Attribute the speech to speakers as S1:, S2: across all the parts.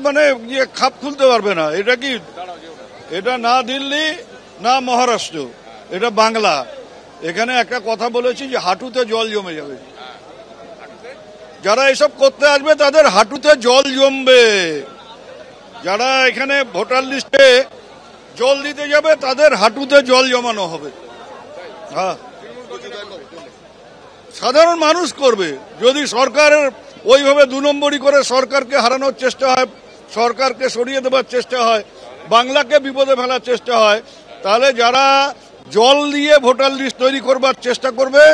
S1: মানে খাপ খুলতে পারবে না। এটা কি, এটা না দিল্লি না মহারাষ্ট্র, এটা বাংলা। এখানে একটা কথা বলেছি যে হাঁটুতে জল জমে যাবে। যারা এসব করতে আসবে তাদের হাঁটুতে জল জমবে। যারা এখানে ভোটার লিস্টে জল দিতে যাবে তাদের হাঁটুতে জল জমানো হবে। হ্যাঁ, সাধারণ মানুষ করবে। যদি সরকারের ওইভাবে 2 নম্বরই করে সরকারকে হারানোর চেষ্টা হয়, সরকারকে সরিয়ে দেওয়ার চেষ্টা হয়, বাংলাকে বিপদে ফেলার চেষ্টা হয়, তাহলে যারা জল দিয়ে ভোটার লিস্ট তৈরি করবার চেষ্টা করবে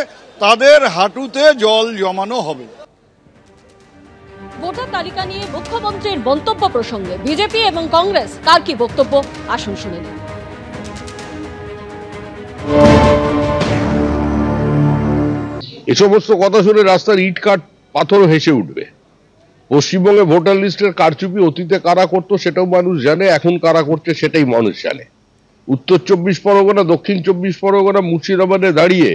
S1: তাদের হাঁটুতে জল জমানো হবে।
S2: ভোটার তালিকা নিয়ে মুখ্যমন্ত্রীর মন্তব্য প্রসঙ্গে বিজেপি এবং কংগ্রেস কার কি বক্তব্য, আসুন শুনে নিন।
S3: এ সমস্ত কথা শুনে রাস্তার ইট কাঠ পাথর হেসে উঠবে। পশ্চিমবঙ্গে ভোটার লিস্টের কারচুপি অতীতে কারা করতো সেটাও মানুষ জানে, এখন কারা করছে সেটাই মানুষ জানে। উত্তর 24 পরগনা, দক্ষিণ 24 পরগনা, মুর্শিদাবাদে দাঁড়িয়ে,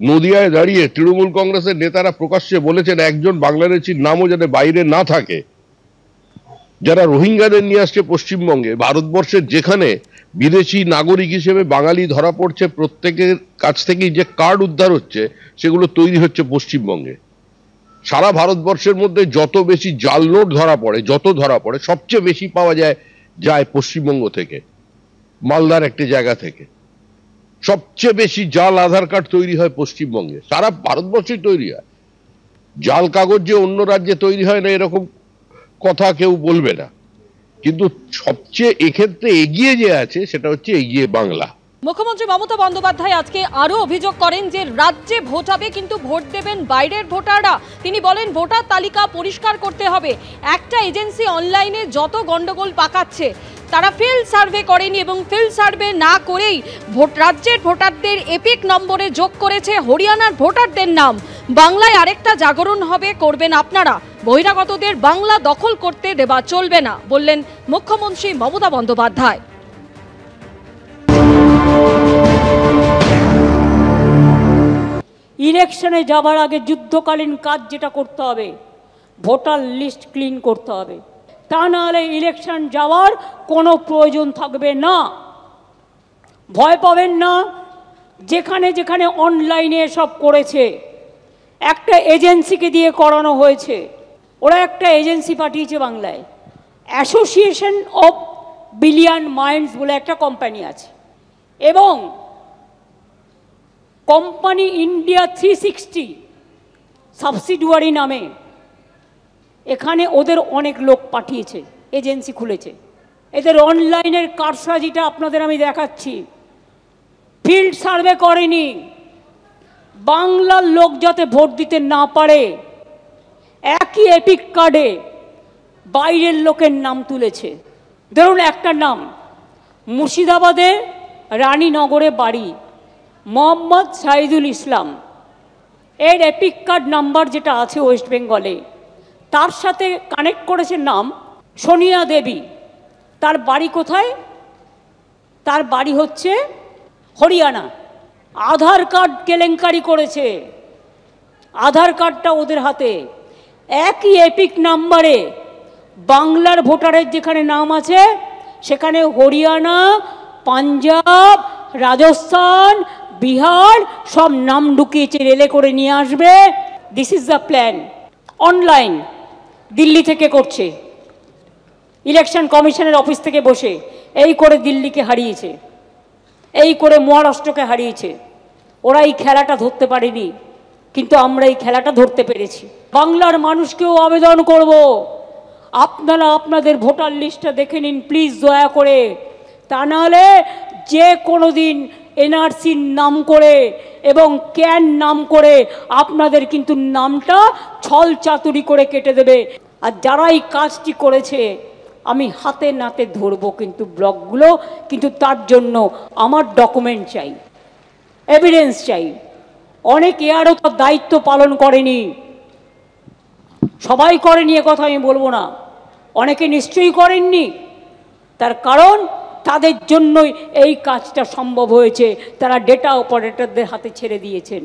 S3: নদিয়ায় দাঁড়িয়ে তৃণমূল কংগ্রেসের নেতারা প্রকাশ্যে বলেছেন একজন বাংলাদেশির নামও যাতে বাইরে না থাকে। যারা রোহিঙ্গাদের নিয়ে আসছে পশ্চিমবঙ্গে, ভারতবর্ষের যেখানে বিদেশি নাগরিক হিসেবে বাঙালি ধরা পড়ছে, প্রত্যেকের কাছ থেকেই যে কার্ড উদ্ধার হচ্ছে সেগুলো তৈরি হচ্ছে পশ্চিমবঙ্গে। সারা ভারতবর্ষের মধ্যে যত বেশি জাল নোট ধরা পড়ে সবচেয়ে বেশি পাওয়া যায় পশ্চিমবঙ্গ থেকে, মালদার একটি জায়গা থেকে। সবচেয়ে বেশি জাল আধার কার্ড তৈরি হয় পশ্চিমবঙ্গে, সারা ভারতবর্ষে তৈরি হয়। জাল কাগজ যে অন্য রাজ্যে তৈরি হয় না এরকম কথা কেউ বলবে না, কিন্তু সবচেয়ে এক্ষেত্রে এগিয়ে যে আছে সেটা হচ্ছে এগিয়ে বাংলা।
S2: মুখ্যমন্ত্রী মমতা বন্দ্যোপাধ্যায় আজকে আরো অভিযোগ করেন যে রাজ্যে ভোট হবে কিন্তু ভোট দেবেন বাইরের ভোটাররা। তিনি বলেন ভোটার তালিকা পরিষ্কার করতে হবে। একটা এজেন্সি অনলাইনে যত গন্ডগোল পাকাচ্ছে, তারা ফিল্ড সার্ভে করেনি এবং ফিল্ড সার্ভে না করেই রাজ্যের ভোটারদের এপিক নম্বরে যোগ করেছে হরিয়ানার ভোটারদের নাম। বাংলায় আরেকটা জাগরণ হবে, করবেন আপনারা। বহিরাগতদের বাংলা দখল করতে দেওয়া চলবে না, বললেন মুখ্যমন্ত্রী মমতা বন্দ্যোপাধ্যায়।
S4: ইলেকশনে যাবার আগে যুদ্ধকালীন কাজ যেটা করতে হবে, ভোটার লিস্ট ক্লিন করতে হবে। তা নাহলে ইলেকশন যাওয়ার কোনো প্রয়োজন থাকবে না। ভয় পাবেন না। যেখানে যেখানে অনলাইনে সব করেছে, একটা এজেন্সিকে দিয়ে করানো হয়েছে। ওরা একটা এজেন্সি পাঠিয়েছে বাংলায়, অ্যাসোসিয়েশন অফ বিলিয়ন মাইন্ডস বলে একটা কোম্পানি আছে, এবং কোম্পানি ইন্ডিয়া 360 সাবসিডিয়ারি নামে এখানে ওদের অনেক লোক পাঠিয়েছে, এজেন্সি খুলেছে। এদের অনলাইনের কারসাজিটা আপনাদের আমি দেখাচ্ছি। ফিল্ড সার্ভে করেনি, বাংলার লোক যাতে ভোট দিতে না পারে একই এপিক কার্ডে বাইরের লোকের নাম তুলেছে। ধরুন একটা নাম, মুর্শিদাবাদে রানীনগরে বাড়ি, মোহাম্মদ সাইদুল ইসলাম। এর এপিক কার্ড নাম্বার যেটা আছে ওয়েস্ট বেঙ্গলে, তার সাথে কানেক্ট করেছে নাম সোনিয়া দেবী। তার বাড়ি কোথায়? তার বাড়ি হচ্ছে হরিয়ানা। আধার কার্ড কেলেঙ্কারি করেছে, আধার কার্ডটা ওদের হাতে। একই এপিক নাম্বারে বাংলার ভোটারের যেখানে নাম আছে সেখানে হরিয়ানা, পাঞ্জাব, রাজস্থান, বিহার সব নাম ঢুকিয়েছে, রেলে করে নিয়ে আসবে। This is the plan. Online Delhi থেকে করছে, ইলেকশন কমিশনের অফিস থেকে বসে এই করে দিল্লিকে হারিয়েছে, এই করে মহারাষ্ট্রকে হারিয়েছে। ওরা এই খেলাটা ধরতে পারেনি, কিন্তু আমরা এই খেলাটা ধরতে পেরেছি। বাংলার মানুষকেও আবেদন করব, আপনারা আপনাদের ভোটার লিস্টটা দেখে নিন প্লিজ, দয়া করে। তা নাহলে যে কোনো দিন এনআরসির নাম করে এবং ক্যান নাম করে আপনাদের কিন্তু নামটা ছল চাতুরি করে কেটে দেবে। আর যারা এই কাজটি করেছে আমি হাতে নাতে ধরবো কিন্তু ব্লকগুলো, কিন্তু তার জন্য আমার ডকুমেন্ট চাই, এভিডেন্স চাই। অনেকে আরও তার দায়িত্ব পালন করেনি, সবাই করেনি এ কথা আমি বলবো না, অনেকে নিশ্চয়ই করেননি। তার কারণ তাদের জন্যই এই কাজটা সম্ভব হয়েছে, তারা ডেটা অপারেটরদের হাতে ছেড়ে দিয়েছেন।